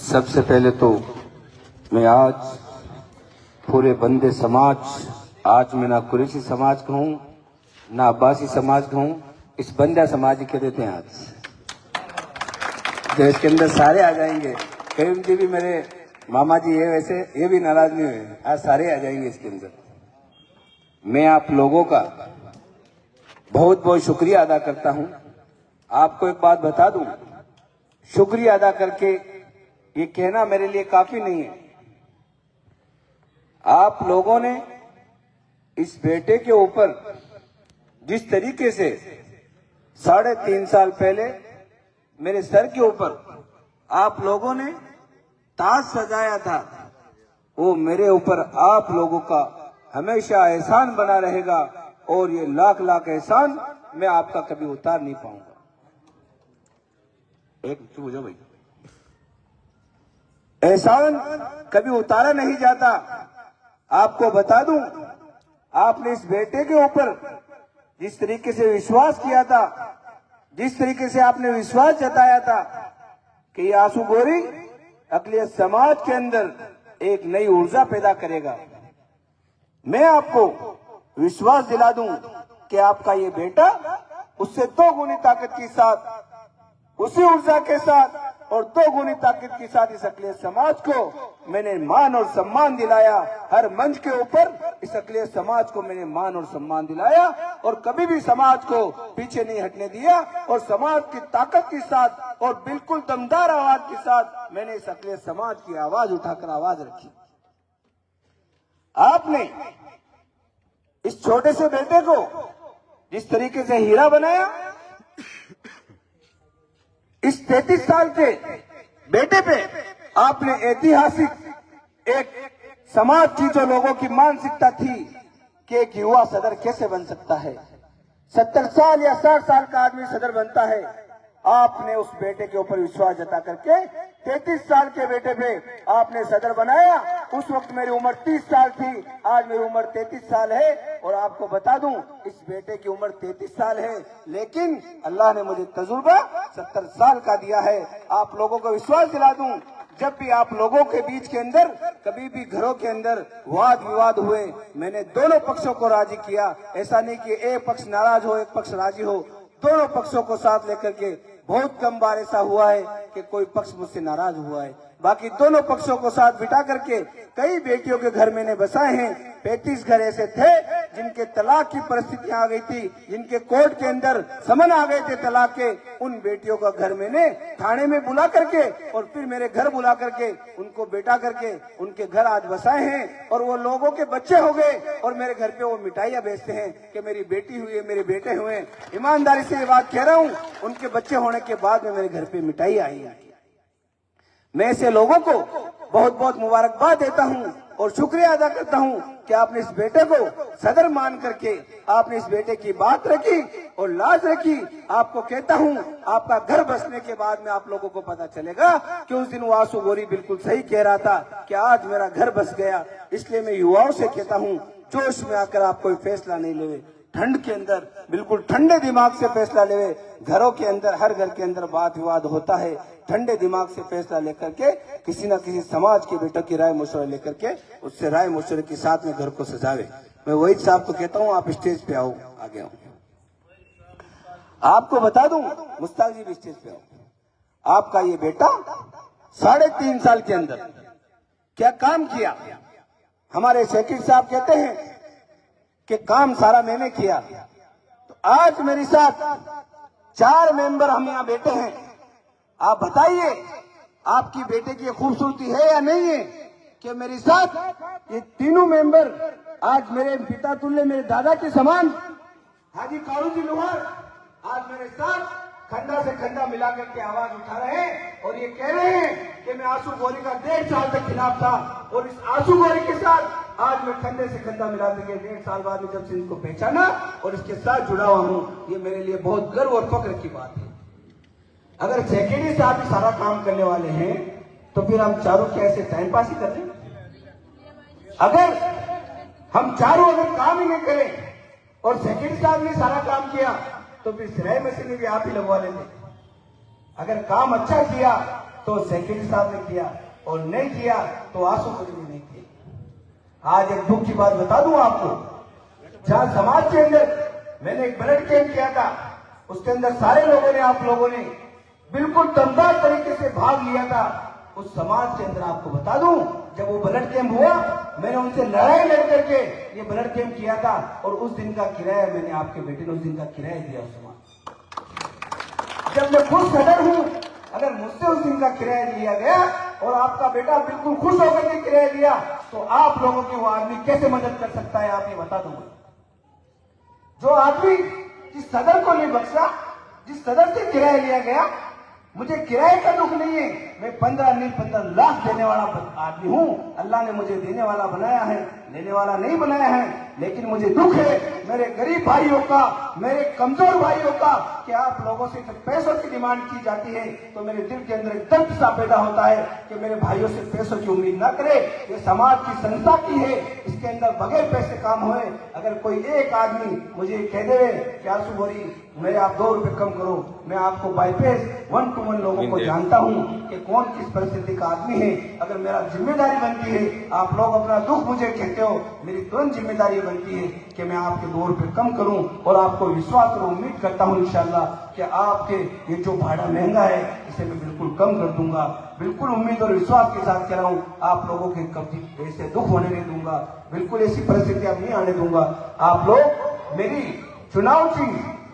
सबसे पहले तो मैं आज पूरे बंदे समाज, आज मैं ना कुरैशी समाज का हूँ ना अब्बासी समाज का हूँ, इस बंदा समाज के देते हैं। आज देश के अंदर सारे आ जाएंगे। करीम जी भी मेरे मामा जी है, वैसे ये भी नाराज नहीं हुए, आज सारे आ जाएंगे इसके अंदर। मैं आप लोगों का बहुत बहुत शुक्रिया अदा करता हूँ। आपको एक बात बता दूं, शुक्रिया अदा करके ये कहना मेरे लिए काफी नहीं है। आप लोगों ने इस बेटे के ऊपर जिस तरीके से 3.5 साल पहले मेरे सर के ऊपर आप लोगों ने ताज सजाया था, वो मेरे ऊपर आप लोगों का हमेशा एहसान बना रहेगा और ये लाख लाख एहसान मैं आपका कभी उतार नहीं पाऊंगा। एक चुप हो जाओ भाई, एहसान कभी उतारा नहीं जाता। आपको बता दूं, आपने इस बेटे के ऊपर जिस तरीके से विश्वास किया था, जिस तरीके से आपने विश्वास जताया था कि ये आंसू गोरी अकलियत समाज के अंदर एक नई ऊर्जा पैदा करेगा, मैं आपको विश्वास दिला दूं कि आपका ये बेटा उससे 2 गुनी ताकत के साथ, उसी ऊर्जा के साथ और 2 गुनी ताकत के साथ इस अकलियत समाज को मैंने मान और सम्मान दिलाया। हर मंच के ऊपर इस अकलियत समाज को मैंने मान और सम्मान दिलाया और कभी भी समाज को पीछे नहीं हटने दिया और समाज की ताकत के साथ और बिल्कुल दमदार आवाज के साथ मैंने इस अकलियत समाज की आवाज उठाकर आवाज रखी। आपने इस छोटे से बेटे को जिस तरीके से हीरा बनाया, इस 33 साल के बेटे पे आपने ऐतिहासिक एक समाज की जो लोगों की मानसिकता थी कि एक युवा सदर कैसे बन सकता है, 70 साल या 60 साल का आदमी सदर बनता है, आपने उस बेटे के ऊपर विश्वास जता करके 33 साल के बेटे पे आपने सदर बनाया। उस वक्त मेरी उम्र 30 साल थी, आज मेरी उम्र 33 साल है और आपको बता दूं इस बेटे की उम्र 33 साल है, लेकिन अल्लाह ने मुझे तजुर्बा 70 साल का दिया है। आप लोगों को विश्वास दिला दूं, जब भी आप लोगों के बीच के अंदर कभी भी घरों के अंदर वाद विवाद हुए, मैंने दोनों पक्षों को राजी किया। ऐसा नहीं कि एक पक्ष नाराज हो एक पक्ष राजी हो, दोनों पक्षों को साथ लेकर के बहुत कम बार ऐसा हुआ है कि कोई पक्ष मुझसे नाराज हुआ है। बाकी दोनों पक्षों को साथ बिठा करके कई बेटियों के घर मैंने बसाए हैं। 35 घर ऐसे थे जिनके तलाक की परिस्थितियां आ गई थी, जिनके कोर्ट के अंदर समन आ गए थे तलाक के, उन बेटियों का घर मैंने थाने में बुला करके और फिर मेरे घर बुला करके उनको बेटा करके उनके घर आज बसाए हैं और वो लोगों के बच्चे हो गए और मेरे घर पे वो मिठाइयां बेचते हैं कि मेरी बेटी हुई है, मेरे बेटे हुए। ईमानदारी से ये बात कह रहा हूँ, उनके बच्चे होने के बाद में मेरे घर पे मिठाई आई है। मैं ऐसे लोगों को बहुत बहुत मुबारकबाद देता हूं और शुक्रिया अदा करता हूं कि आपने इस बेटे को सदर मान करके आपने इस बेटे की बात रखी और लाज रखी। आपको कहता हूं, आपका घर बसने के बाद में आप लोगों को पता चलेगा कि उस दिन वो आंसू गोरी बिल्कुल सही कह रहा था कि आज मेरा घर बस गया। इसलिए मैं युवाओं से कहता हूं, जोश में आकर आप कोई फैसला नहीं ले, ठंड के अंदर बिल्कुल ठंडे दिमाग से फैसला ले। घरों के अंदर, हर घर के अंदर वाद विवाद होता है, ठंडे दिमाग से फैसला लेकर के किसी न किसी समाज के बेटों की राय मशवरा लेकर के उससे राय मशवरे के साथ में घर को सजावे। मैं वही साहब को कहता हूँ, आप स्टेज पे आओ, आगे आओ। आपको बता दूं, मुश्ताक जी भी स्टेज पे आओ। आपका ये बेटा 3.5 साल के अंदर क्या काम किया। हमारे शेखिर साहब कहते हैं कि काम सारा मैंने किया, तो आज मेरे साथ 4 मेंबर हम यहाँ बैठे हैं। आप बताइए, आपकी बेटे की खूबसूरती है या नहीं है कि मेरे साथ ये तीनों मेंबर आज मेरे पिता तुल्य, मेरे दादा के समान हाजी कालू जी लोहार आज मेरे साथ खंडा से खंडा मिलाकर के आवाज उठा रहे हैं और ये कह रहे हैं कि मैं आंसू गोरी का 1.5 साल तक खिलाफ था और इस आंसू गोरी के साथ आज मैं खंडे से खंडा मिला करके 1.5 साल बाद में जब से इनको पहचाना और इसके साथ जुड़ा हुआ हूँ, ये मेरे लिए बहुत गर्व और फख्र की बात है। अगर सेक्रेटरी साहब भी सारा काम करने वाले हैं तो फिर हम चारों कैसे टाइम पास ही कर रहे हैं। अगर हम चारों अगर काम ही नहीं करें और सेक्रेटरी साहब ने सारा काम किया तो फिर सिलाई मशीन भी आप ही लगवा लेते। अगर काम अच्छा किया तो सेक्रेटरी साहब ने किया, और नहीं किया तो आंसू ने नहीं किया। आज एक दुख की बात बता दूं आपको, जहां समाज के अंदर मैंने एक ब्लड कैंप किया था, उसके अंदर सारे लोगों ने, आप लोगों ने बिल्कुल दमदार तरीके से भाग लिया था। उस समाज के अंदर आपको बता दूं, जब वो ब्लड कैंप हुआ, मैंने उनसे लड़ाई लड़ करके ये ब्लड कैंप किया था, और उस दिन का किराया मैंने आपके बेटे ने उस दिन का किराया दिया उस समाज। जब मैं खुश सदर हूं, अगर मुझसे उस दिन का किराया लिया गया और आपका बेटा बिल्कुल खुश होकर के किराया दिया, तो आप लोगों की वो आदमी कैसे मदद कर सकता है, आप ये बता दूंगा। जो आदमी जिस सदर को नहीं बख्शा, जिस सदर से किराया लिया गया, मुझे किराए का दुख नहीं है, मैं 15 लाख देने वाला आदमी हूं। अल्लाह ने मुझे देने वाला बनाया है, लेने वाला नहीं बनाया है। लेकिन मुझे दुख है मेरे गरीब भाइयों का, मेरे कमजोर भाइयों का, कि आप लोगों से जब पैसों की डिमांड की जाती है तो मेरे दिल के अंदर एक दर्द सा पैदा होता है कि मेरे भाइयों से पैसों की उम्मीद ना करे। ये समाज की संस्था की है, इसके अंदर बगैर पैसे काम होए। अगर कोई एक आदमी मुझे कह दे कि आंसू बोरी मेरे आप 2 रुपए कम करो, मैं आपको बाईपेस 1 to 1 लोगों को जानता हूं कि कौन किस परिस्थिति का आदमी है। अगर मेरा जिम्मेदारी बनती है, आप लोग अपना दुख मुझे कहते हो, मेरी तुरंत जिम्मेदारी बनती है कि मैं आपके 2 रुपए कम करूं, और आपको विश्वास और उम्मीद करता हूं इंशाल्लाह कि आपके ये जो भाड़ा महंगा है इसे मैं बिल्कुल कम कर दूंगा। बिल्कुल उम्मीद और विश्वास के साथ कह रहा हूं, आप लोगों के कभी ऐसे दुख होने नहीं दूंगा, बिल्कुल ऐसी परिस्थिति अब नहीं आने दूंगा। आप लोग मेरी चुनाव थी,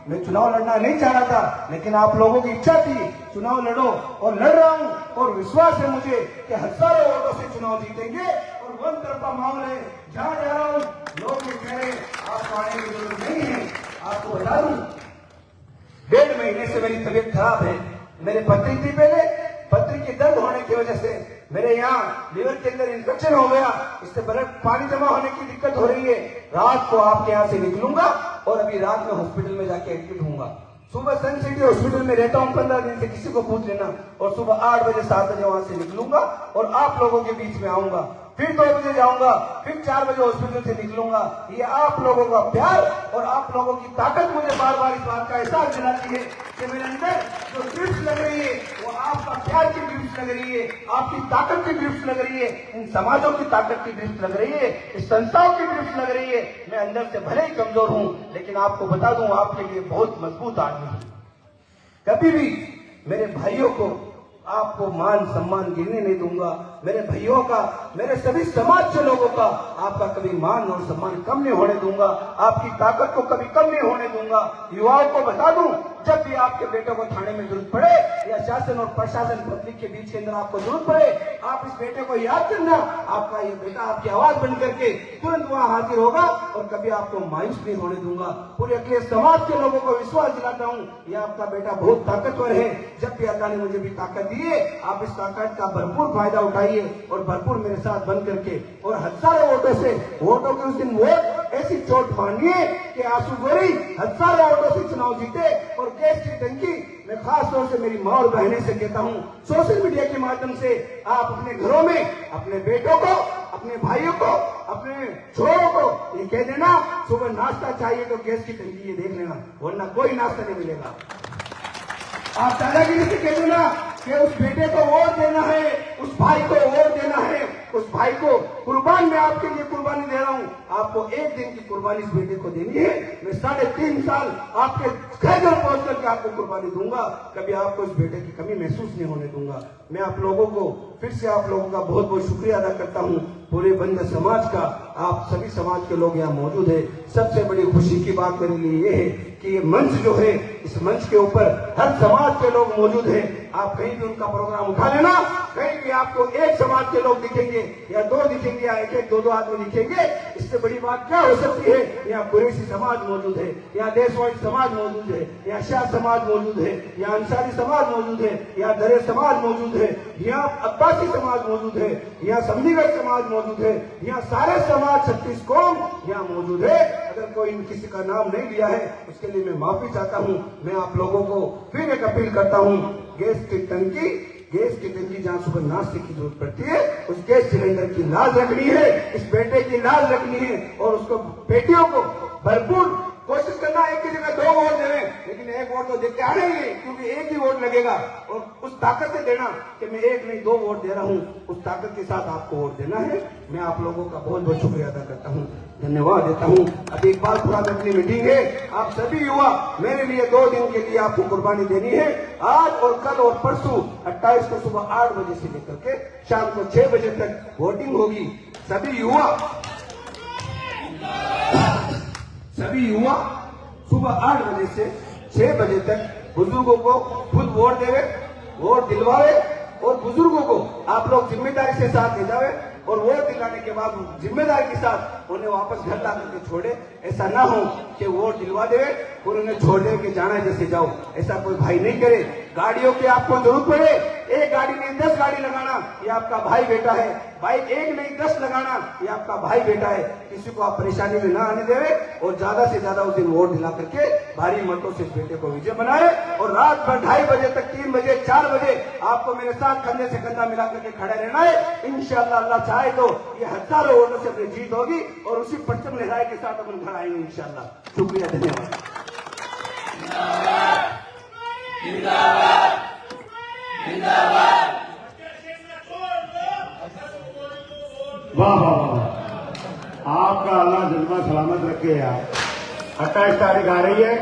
मैं चुनाव लड़ना नहीं चाह रहा था, लेकिन आप लोगों की इच्छा थी चुनाव लड़ो, और लड़ रहा हूं, और विश्वास है मुझे कि हजारों वोटों से चुनाव जीतेंगे। और वन तरफा माहौल है, जहां जा रहा हूं लोग ये कह रहे आपको आने की जरूरत नहीं है। आपको बता दूं, 1.5 महीने से मेरी तबीयत खराब है। मेरे पथरी थी पहले, पथरी के दर्द होने की वजह से मेरे यहाँ लीवर के अंदर इन्फेक्शन हो गया, इससे पानी जमा होने की दिक्कत हो रही है। रात को आपके यहाँ से निकलूंगा और अभी रात में हॉस्पिटल में जाके एडमिट होऊंगा। सुबह सन सिटी हॉस्पिटल में रहता हूँ 15 दिन से, किसी को पूछ लेना। और सुबह 8 बजे 7 बजे वहां से निकलूंगा और आप लोगों के बीच में आऊंगा, फिर 2 बजे जाऊंगा, फिर 4 बजे हॉस्पिटल से निकलूंगा। ये आप लोगों का प्यार और आप लोगों की ताकत मुझे बार बार इस बात का एहसास दिलाती है कि मेरे अंदर जो ड्रिप्स लग रही है वो आपका प्यार की ड्रिप्स लग रही है, आपकी ताकत की ड्रिप्स लग रही है, इन समाजों की ताकत की ड्रिप्स लग रही है, इस संस्थाओं की ड्रिप्स लग रही है। मैं अंदर से भले ही कमजोर हूं, लेकिन आपको बता दूं आपके लिए बहुत मजबूत आदमी हूं। कभी भी मेरे भाइयों को आपको मान सम्मान गिरने नहीं दूंगा। मेरे भाइयों का, मेरे सभी समाज के लोगों का आपका कभी मान और सम्मान कम नहीं होने दूंगा, आपकी ताकत को कभी कम नहीं होने दूंगा। युवाओं को बता दूं, जब भी आपके बेटों को थाने में जरूरत पड़े या शासन और प्रशासन पब्लिक के बीच के अंदर आपको जरूरत पड़े, आप इस बेटे को याद करना। आपका ये बेटा आपकी आवाज बन करके तुरंत वहां हाजिर होगा और कभी आपको मायूस नहीं होने दूंगा। पूरे अखिलेश समाज के लोगों को विश्वास दिलाता हूँ, ये आपका बेटा बहुत ताकतवर है। जब भी अल्लाह ने मुझे भी ताकत दी है, आप इस ताकत का भरपूर फायदा उठाइए और भरपूर मेरे साथ बन करके, और हजारों वोटों के उस दिन वोट ऐसी चोट मानिए कि आंसू गोरी हजारों वोटों से चुनाव जीते। और गैस की टंकी मैं खास तौर से मेरी माँ और बहनें से कहता हूँ, सोशल मीडिया के माध्यम से आप अपने घरों में अपने बेटों को, अपने भाइयों को, अपने छोरों को ये कह देना, सुबह नाश्ता चाहिए तो गैस की टंकी ये देख लेना, वरना कोई नाश्ता नहीं मिलेगा। आप दादागिरी से कह देना कि उस बेटे को वोट देना है, उस भाई को वोट देना है, उस भाई को कुर्बान मैं आपके लिए कुर्बानी दे रहा हूं। आपको एक दिन की कुर्बानी इस बेटे को देनी है। मैं 3.5 साल आपके घर घर पहुंच करके आपको कुर्बानी दूंगा। कभी आपको इस बेटे की कमी महसूस नहीं होने दूंगा। मैं आप लोगों को फिर से आप लोगों का बहुत बहुत शुक्रिया अदा करता हूं, पूरे बंद समाज का। आप सभी समाज के लोग यहाँ मौजूद है। सबसे बड़ी खुशी की बात मेरे लिए ये है कि ये मंच जो है, इस मंच के ऊपर हर समाज के लोग मौजूद हैं। आप कहीं भी उनका प्रोग्राम उठा लेना, कहीं भी आपको एक समाज के लोग दिखेंगे या 2 दिखेंगे या 1-1, 2-2 आदमी दिखेंगे। इससे बड़ी बात क्या हो सकती है? यहाँ कुरैशी समाज मौजूद है, यहाँ देशवासी समाज मौजूद है, यहाँ शाह समाज मौजूद है, यहाँ अंसारी समाज मौजूद है, यहाँ दरे समाज मौजूद है, यहाँ अब्बासी समाज मौजूद है, यहाँ समझीगढ़ समाज मौजूद है, यहाँ सारे समाज 36 कौम यहाँ मौजूद है। अगर कोई किसी का नाम नहीं लिया है उसके लिए मैं माफी चाहता हूँ। मैं आप लोगों को फिर एक अपील करता हूँ, गैस की टंकी जहाँ सुबह नाश्ते की जरूरत पड़ती है, उस गैस सिलेंडर की लाज रखनी है, इस बेटे की लाज रखनी है, और उसको बेटियों को भरपूर कोशिश करना एक की जगह 2 वोट देवे, लेकिन 1 वोट तो देते आ रही है, क्योंकि एक ही वोट लगेगा। और उस ताकत से देना कि मैं 1 नहीं 2 वोट दे रहा हूं, उस ताकत के साथ आपको वोट देना है। मैं आप लोगों का बहुत बहुत शुक्रिया अदा करता हूं, धन्यवाद देता हूं। अब एक बार पूरा अपनी मीटिंग है, आप सभी युवा मेरे लिए 2 दिन के लिए आपको कुर्बानी देनी है। आज और कल और परसों 28 को सुबह 8 बजे से लेकर के शाम को 6 बजे तक वोटिंग होगी। सभी युवा सुबह 8 बजे से 6 बजे तक बुजुर्गों को खुद वोट देवे, वोट दिलवावे, और बुजुर्गों को आप लोग जिम्मेदारी से साथ ले जावे, और वोट दिलाने के बाद जिम्मेदारी के साथ उन्हें वापस घर ला करके छोड़े। ऐसा ना हो कि वोट दिलवा देवे और उन्हें छोड़ दे के जाना जैसे जाओ, ऐसा कोई भाई नहीं करे। गाड़ियों की आपको जरूरत पड़े, एक गाड़ी नहीं 10 गाड़ी लगाना, ये आपका भाई बेटा है। बाइक 1 नहीं 10 लगाना, ये आपका भाई बेटा है। किसी को आप परेशानी में ना आने देवे, और ज्यादा से ज्यादा उस दिन वोट दिला करके भारी मतों से इस बेटे को विजय बनाए। और रात भर 2:30 बजे तक, 3 बजे 4 बजे आपको मेरे साथ कंधे से कंधा मिला करके खड़े रहना है। इंशाअल्लाह अल्लाह चाहे तो ये हजारों वोटों से अपनी जीत होगी, और उसी परचम लहराए के साथ अपन घर आएंगे इंशाअल्लाह। शुक्रिया, धन्यवाद। वाह वाह वाह, आपका अल्लाह जज्बा सलामत रखे यार। 28 तारीख आ रही है।